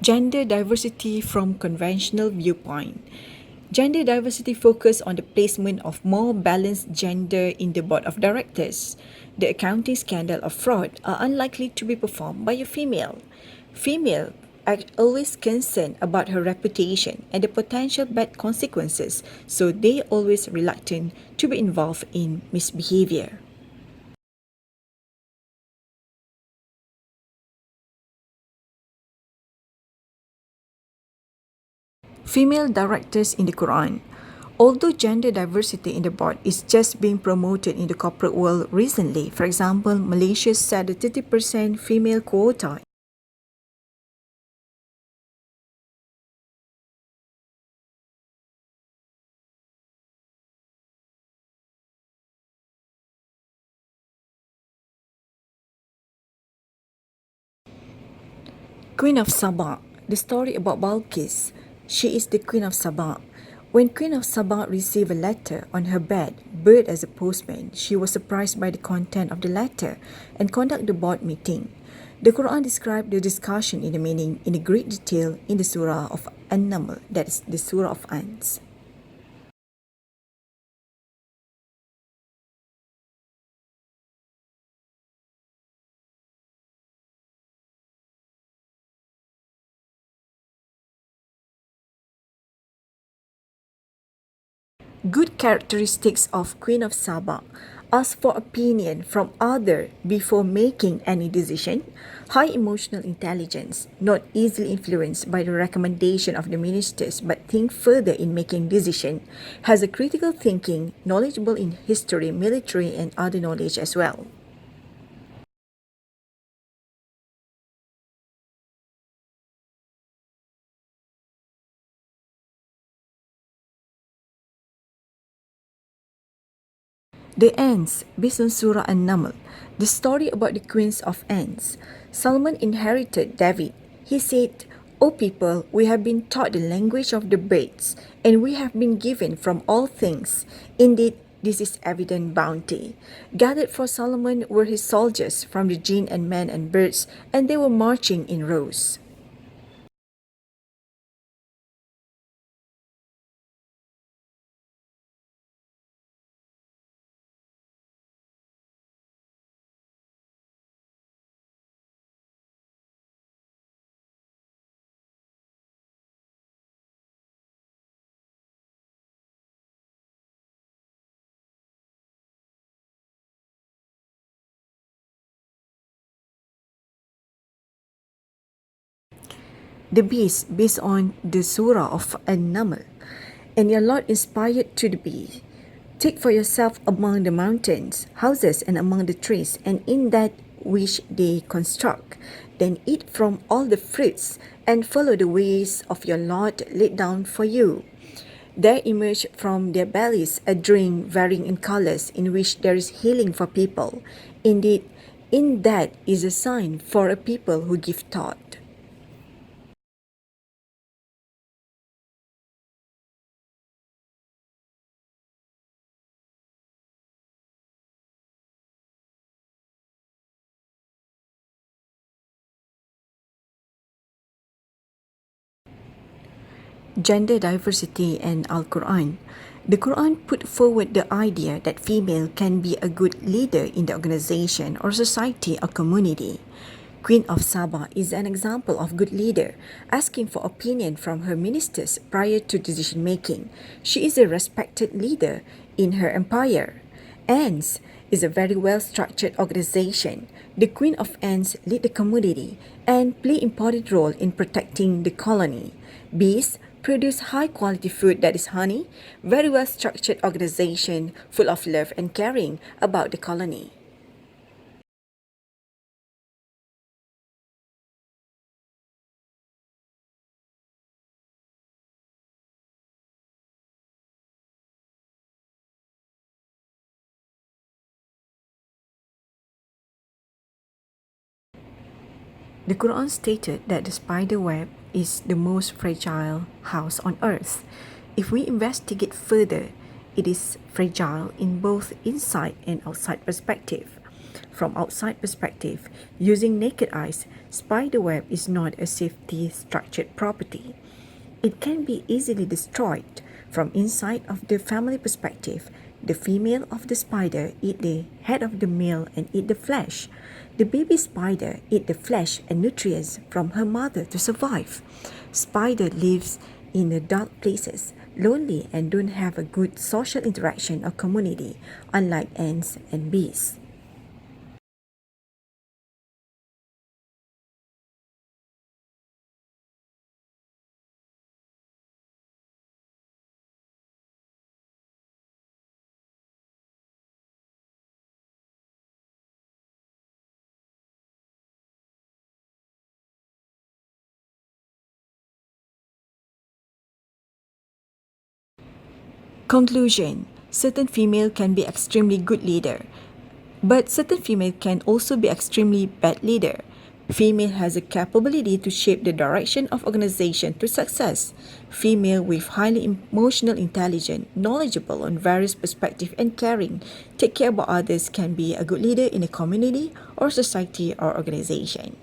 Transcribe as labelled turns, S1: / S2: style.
S1: Gender diversity from conventional viewpoint. Gender diversity focus on the placement of more balanced gender in the board of directors. The accounting scandal of fraud are unlikely to be performed by a female. Female are always concerned about her reputation and the potential bad consequences, so they always reluctant to be involved in misbehavior. Female directors in the Quran. Although gender diversity in the board is just being promoted in the corporate world recently, for example, Malaysia set a 30% female quota. Queen of Sabah. The story about Balkis. She is the Queen of Sabah. When Queen of Sabah received a letter on her bed, bird as a postman, she was surprised by the content of the letter and conducted the board meeting. The Quran described the discussion in the meaning in great detail in the Surah of An-Naml, that is the Surah of Ants. Good characteristics of Queen of Saba. Ask for opinion from other before making any decision. High emotional intelligence, not easily influenced by the recommendation of the ministers but think further in making decision. Has a critical thinking, knowledgeable in history, military and other knowledge as well. The Ants, based on Surah An-Naml, the story about the queens of ants. Solomon inherited David. He said, O people, we have been taught the language of the birds, and we have been given from all things. Indeed, this is evident bounty. Gathered for Solomon were his soldiers from the jinn and men and birds, and they were marching in rows. The beast, based on the Surah of An-Naml. And your Lord inspired to the beast. Take for yourself among the mountains, houses, and among the trees, and in that which they construct. Then eat from all the fruits, and follow the ways of your Lord laid down for you. There emerged from their bellies a drink varying in colors, in which there is healing for people. Indeed, in that is a sign for a people who give thought. Gender diversity and Al-Quran. The Quran put forward the idea that female can be a good leader in the organization or society or community. Queen of Saba is an example of good leader, asking for opinion from her ministers prior to decision making. She is a respected leader in her empire. Ants is a very well-structured organization. The Queen of Ants lead the community and play important role in protecting the colony. Bees produce high-quality food that is honey, very well-structured organization full of love and caring about the colony. The Quran stated that the spider web is the most fragile house on earth. If we investigate further, it is fragile in both inside and outside perspective. From outside perspective, using naked eyes, spider web is not a safety structured property. It can be easily destroyed. From inside of the family perspective, the female of the spider eat the head of the male and eat the flesh. The baby spider eat the flesh and nutrients from her mother to survive. Spider lives in the dark places, lonely and don't have a good social interaction or community, unlike ants and bees. Conclusion: certain female can be extremely good leader, but certain female can also be extremely bad leader. Female has a capability to shape the direction of organization to success. Female with highly emotional intelligent, knowledgeable on various perspective and caring, take care about others can be a good leader in a community or society or organization.